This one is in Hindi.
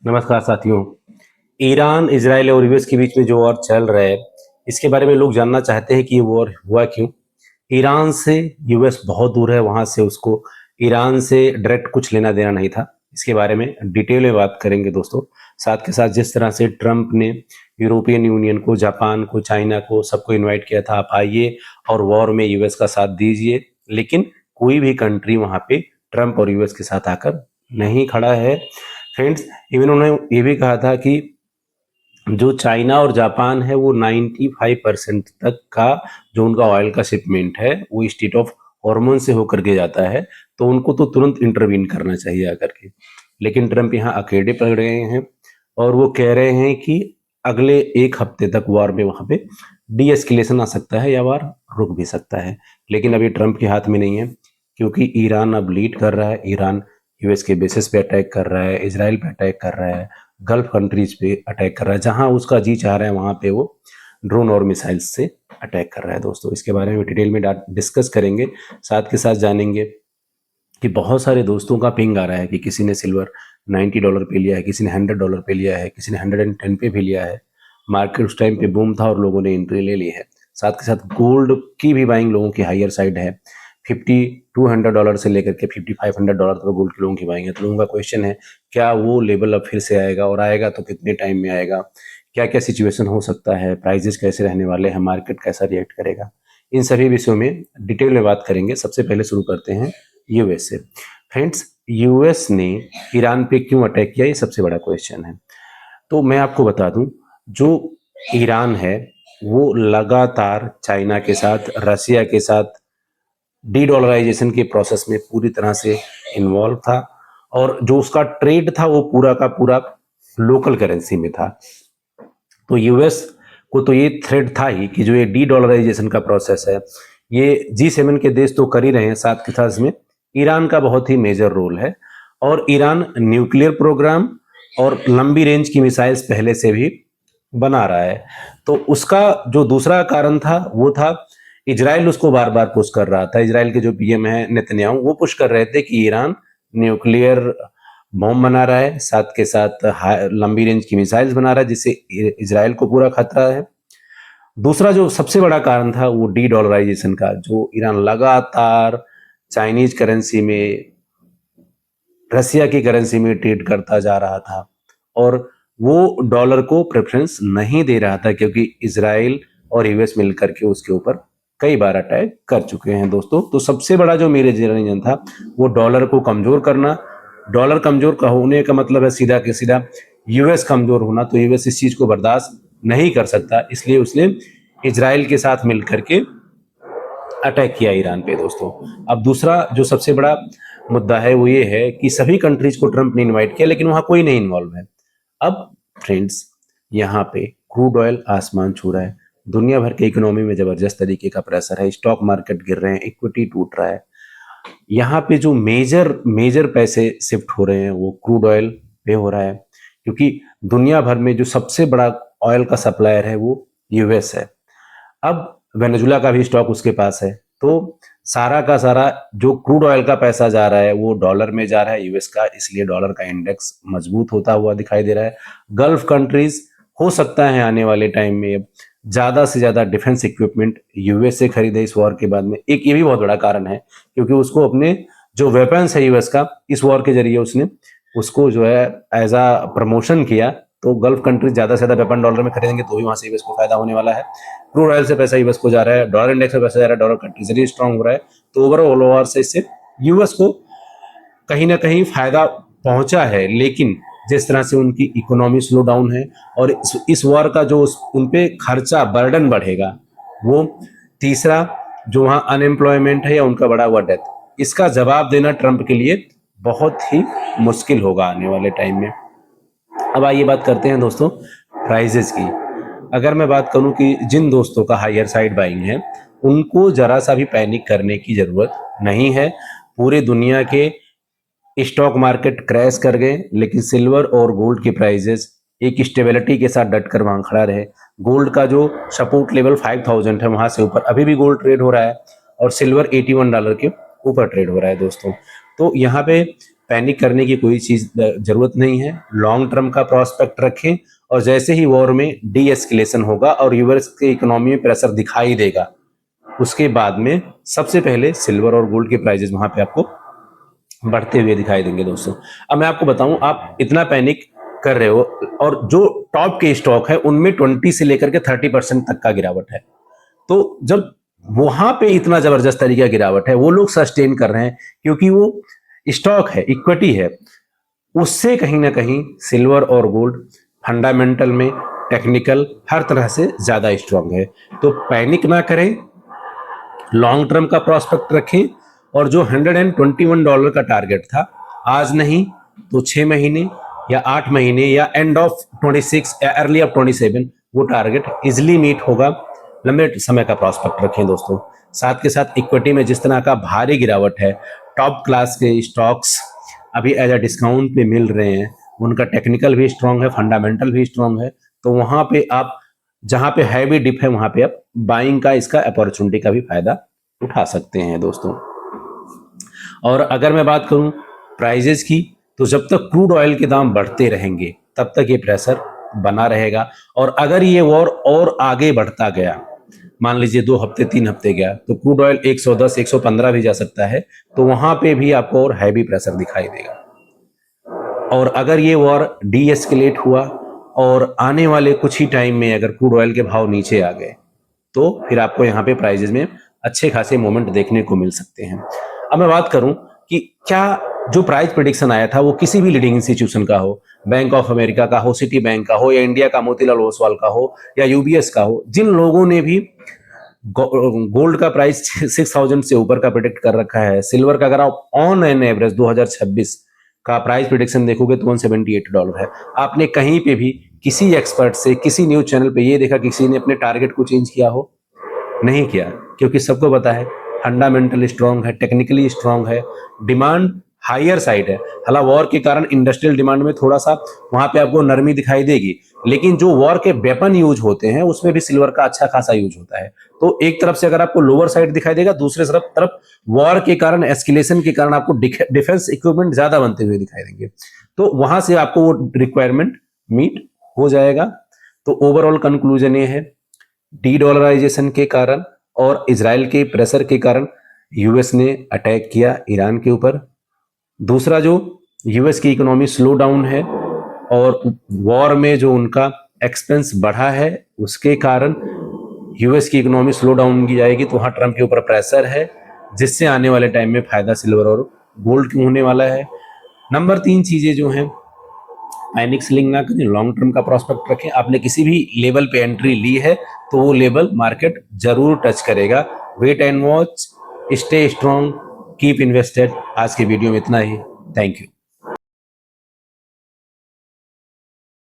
नमस्कार साथियों। ईरान, इजराइल और यूएस के बीच में जो वॉर चल रहा है, इसके बारे में लोग जानना चाहते हैं कि ये वॉर हुआ क्यों। ईरान से यूएस बहुत दूर है, वहां से उसको ईरान से डायरेक्ट कुछ लेना देना नहीं था। इसके बारे में डिटेल में बात करेंगे दोस्तों। साथ के साथ जिस तरह से ट्रंप ने यूरोपियन यूनियन को, जापान को, चाइना को, सबको इनवाइट किया था, आप आइए और वॉर में यूएस का साथ दीजिए, लेकिन कोई भी कंट्री वहां पे ट्रंप और यूएस के साथ आकर नहीं खड़ा है। फ्रेंड्स, इवन उन्होंने ये भी कहा था कि जो चाइना और जापान है वो 95% तक का जो उनका ऑयल का शिपमेंट है वो स्टेट ऑफ हॉर्मोन से होकर के जाता है, तो उनको तो तुरंत इंटरवीन करना चाहिए आकर के। लेकिन ट्रंप यहाँ अकेले पड़ गए हैं और वो कह रहे हैं कि अगले एक हफ्ते तक वॉर में वहां पे डी एस्केलेशन आ सकता है या वॉर रुक भी सकता है। लेकिन अभी ट्रंप के हाथ में नहीं है, क्योंकि ईरान अब लीड कर रहा है। ईरान यूएस के बेसिस पे अटैक कर रहा है, इजराइल पे अटैक कर रहा है, गल्फ कंट्रीज पे अटैक कर रहा है, जहां उसका जी चाह रहा है वहां पे वो ड्रोन और मिसाइल्स से अटैक कर रहा है। दोस्तों, इसके बारे में डिटेल में डिस्कस करेंगे। साथ के साथ जानेंगे कि बहुत सारे दोस्तों का पिंग आ रहा है कि किसी ने सिल्वर $90 पे लिया है, किसी ने $100 पे लिया है, किसी ने 110 पे भी लिया है। मार्केट उस टाइम पे बूम था और लोगों ने एंट्री ले ली है। साथ के साथ गोल्ड की भी बाइंग लोगों की हायर साइड है। $5200 से लेकर के $5500 तक गोल्ड के लोगों की बाइंग है। तो लोगों का क्वेश्चन है, क्या वो लेवल अब फिर से आएगा, और आएगा तो कितने टाइम में आएगा, क्या क्या सिचुएशन हो सकता है, प्राइजेस कैसे रहने वाले हैं, मार्केट कैसा रिएक्ट करेगा, इन सभी विषयों में डिटेल में बात करेंगे। सबसे पहले शुरू करते हैं यूएस से। फ्रेंड्स, यूएस ने ईरान पे क्यों अटैक किया, ये सबसे बड़ा क्वेश्चन है। तो मैं आपको बता दूं, जो ईरान है वो लगातार चाइना के साथ, रसिया के साथ डी डॉलराइजेशन के प्रोसेस में पूरी तरह से इन्वॉल्व था, और जो उसका ट्रेड था वो पूरा का पूरा लोकल करेंसी में था। तो यूएस को तो ये थ्रेड था ही कि जो ये डी डॉलराइजेशन का प्रोसेस है, ये G7 के देश तो कर ही रहे हैं, साथ के साथ इसमें ईरान का बहुत ही मेजर रोल है। और ईरान न्यूक्लियर प्रोग्राम और लंबी रेंज की मिसाइल्स पहले से भी बना रहा है। तो उसका जो दूसरा कारण था वो था, इजराइल उसको बार बार पुश कर रहा था। इजराइल के जो पीएम है नेतन्याहू, वो पुश कर रहे थे कि ईरान न्यूक्लियर बॉम्ब बना रहा है, साथ के साथ लंबी रेंज की मिसाइल्स बना रहा है, जिससे इजराइल को पूरा खतरा है। दूसरा जो सबसे बड़ा कारण था वो डी डॉलराइजेशन का, जो ईरान लगातार चाइनीज करेंसी में, रसिया की करेंसी में ट्रेड करता जा रहा था, और वो डॉलर को प्रेफरेंस नहीं दे रहा था, क्योंकि इजराइल और यूएस मिलकर के उसके ऊपर कई बार अटैक कर चुके हैं दोस्तों। तो सबसे बड़ा जो मेरे रीजन था वो डॉलर को कमजोर करना। डॉलर कमजोर का होने का मतलब है सीधा के सीधा यूएस कमजोर होना। तो यूएस इस चीज को बर्दाश्त नहीं कर सकता, इसलिए उसने इजराइल के साथ मिलकर के अटैक किया ईरान पे दोस्तों। अब दूसरा जो सबसे बड़ा मुद्दा है वो ये है कि सभी कंट्रीज को ट्रंप ने इनवाइट किया, लेकिन वहां कोई नहीं इन्वॉल्व है। अब फ्रेंड्स, यहाँ पे क्रूड ऑयल आसमान छू रहा है, दुनिया भर के इकोनॉमी में जबरदस्त तरीके का प्रेशर है, स्टॉक मार्केट गिर रहे हैं, इक्विटी टूट रहा है। यहाँ पे जो मेजर मेजर पैसे शिफ्ट हो रहे हैं वो क्रूड ऑयल पे हो रहा है, क्योंकि दुनिया भर में जो सबसे बड़ा ऑयल का सप्लायर है वो यूएस है। अब वेनेजुला का भी स्टॉक उसके पास है, तो सारा का सारा जो क्रूड ऑयल का पैसा जा रहा है वो डॉलर में जा रहा है यूएस का, इसलिए डॉलर का इंडेक्स मजबूत होता हुआ दिखाई दे रहा है। गल्फ कंट्रीज हो सकता है आने वाले टाइम में ज्यादा से ज्यादा डिफेंस इक्विपमेंट यूएस से खरीदे इस वॉर के बाद में। एक ये भी बहुत बड़ा कारण है, क्योंकि उसको अपने जो वेपन्स है यूएस का, इस वॉर के जरिए उसने उसको जो है एज अ प्रमोशन किया। तो गल्फ कंट्रीज ज्यादा से ज्यादा वेपन डॉलर में खरीदेंगे, तो भी वहां से यूएस को फायदा होने वाला है। क्रूड ऑयल से पैसा यूएस को जा रहा है, डॉलर इंडेक्स में पैसा जा रहा है, डॉलर का ट्रेजरी स्ट्रांग हो रहा है। तो ओवरऑल ओवर से इससे यूएस को कहीं ना कहीं फायदा पहुंचा है। लेकिन जिस तरह से उनकी इकोनॉमी स्लो डाउन है और इस वॉर का जो उन पे खर्चा बर्डन बढ़ेगा, वो तीसरा जो वहां अनएम्प्लॉयमेंट है या उनका बढ़ा हुआ डेथ, इसका जवाब देना ट्रंप के लिए बहुत ही मुश्किल होगा आने वाले टाइम में। अब आइए बात करते हैं दोस्तों प्राइजेस की। अगर मैं बात करूं कि जिन दोस्तों का हायर साइड बाइंग है, उनको जरा सा भी पैनिक करने की जरूरत नहीं है। पूरे दुनिया के स्टॉक मार्केट क्रैश कर गए, लेकिन सिल्वर और गोल्ड के प्राइजेस एक स्टेबिलिटी के साथ डट कर वहां खड़ा रहे। गोल्ड का जो सपोर्ट लेवल 5000 है, वहां से ऊपर अभी भी गोल्ड ट्रेड हो रहा है, और सिल्वर $81 के ऊपर ट्रेड हो रहा है दोस्तों। तो यहाँ पे पैनिक करने की कोई चीज जरूरत नहीं है। लॉन्ग टर्म का प्रोस्पेक्ट रखें और जैसे ही वॉर में डी एस्केलेशन होगा और यूएस के इकोनॉमी में प्रेशर दिखाई देगा, उसके बाद में सबसे पहले सिल्वर और गोल्ड के प्राइजेस वहां पे आपको बढ़ते हुए दिखाई देंगे दोस्तों। अब मैं आपको बताऊं, आप इतना पैनिक कर रहे हो और जो टॉप के स्टॉक है उनमें 20 से लेकर के 30% तक का गिरावट है। तो जब वहां पे इतना जबरदस्त तरीके का गिरावट है, वो लोग सस्टेन कर रहे हैं क्योंकि वो स्टॉक है, इक्विटी है। उससे कहीं ना कहीं सिल्वर और गोल्ड फंडामेंटल में, टेक्निकल, हर तरह से ज्यादा स्ट्रांग है। तो पैनिक ना करें, लॉन्ग टर्म का प्रोस्पेक्ट रखें और जो $121 का टारगेट था, आज नहीं तो 6 महीने या 8 महीने या एंड ऑफ 26 या अर्ली ऑफ 27 वो टारगेट इजिली मीट होगा। लंबे समय का प्रोस्पेक्ट रखें दोस्तों। साथ के साथ इक्विटी में जिस तरह का भारी गिरावट है, टॉप क्लास के स्टॉक्स अभी एज अ डिस्काउंट पे मिल रहे हैं, उनका टेक्निकल भी स्ट्रांग है, फंडामेंटल भी स्ट्रांग है। तो वहां पे आप जहां पे हैवी डिप है वहां पे आप बाइंग का, इसका अपॉर्चुनिटी का भी फायदा उठा सकते हैं दोस्तों। और अगर मैं बात करूं प्राइजेस की, तो जब तक क्रूड ऑयल के दाम बढ़ते रहेंगे तब तक ये प्रेशर बना रहेगा। और अगर ये वॉर और आगे बढ़ता गया, मान लीजिए 2 हफ्ते 3 हफ्ते गया, तो क्रूड ऑयल 110 115 भी जा सकता है। तो वहां पे भी आपको और हैवी प्रेशर दिखाई देगा। और अगर ये वॉर डी एस्केलेट हुआ और आने वाले कुछ ही टाइम में अगर क्रूड ऑयल के भाव नीचे आ गए, तो फिर आपको यहाँ पे प्राइजेस में अच्छे खासे मोमेंट देखने को मिल सकते हैं। अब मैं बात करूं कि क्या जो प्राइस प्रेडिक्शन आया था वो किसी भी लीडिंग इंस्टीट्यूशन का हो, बैंक ऑफ अमेरिका का हो, सिटी बैंक का हो, या इंडिया का मोतीलाल ओसवाल का हो, या यूबीएस का हो, जिन लोगों ने भी गोल्ड का प्राइस 6000 से ऊपर का प्रिडिक्ट कर रखा है, सिल्वर का अगर आप ऑन एन एवरेज 2026 का प्राइस प्रिडिक्शन देखोगे तो $178 है। आपने कहीं पे भी किसी एक्सपर्ट से, किसी न्यूज चैनल पे ये देखा किसी ने अपने टारगेट को चेंज किया हो? नहीं किया, क्योंकि सबको पता है फंडामेंटली स्ट्रांग है, टेक्निकली स्ट्रांग है, डिमांड हायर साइड है। हालांकि वॉर के कारण इंडस्ट्रियल डिमांड में थोड़ा सा वहां पे आपको नरमी दिखाई देगी, लेकिन जो वॉर के वेपन यूज होते हैं उसमें भी सिल्वर का अच्छा खासा यूज होता है। तो एक तरफ से अगर आपको लोअर साइड दिखाई देगा, दूसरे तरफ वॉर के कारण, एस्केलेशन के कारण आपको डिफेंस इक्विपमेंट ज्यादा बनते हुए दिखाई देंगे। तो वहां से आपको वो रिक्वायरमेंट मीट हो जाएगा। तो ओवरऑल कंक्लूजन ये है, डी डॉलराइजेशन के कारण और इजराइल के प्रेशर के कारण यूएस ने अटैक किया ईरान के ऊपर। दूसरा, जो यूएस की इकोनॉमी स्लो डाउन है और वॉर में जो उनका एक्सपेंस बढ़ा है उसके कारण यूएस की इकोनॉमी स्लो डाउन की जाएगी, तो वहां ट्रम्प के ऊपर प्रेशर है, जिससे आने वाले टाइम में फायदा सिल्वर और गोल्ड क्यों होने वाला है। नंबर 3 चीजें जो हैं, पैनिक सेलिंग ना करें, लॉन्ग टर्म का प्रोस्पेक्ट रखें। आपने किसी भी लेवल पे एंट्री ली है तो वो लेवल मार्केट जरूर टच करेगा। Wait and watch, stay strong, keep invested. आज के वीडियो में इतना ही। Thank you.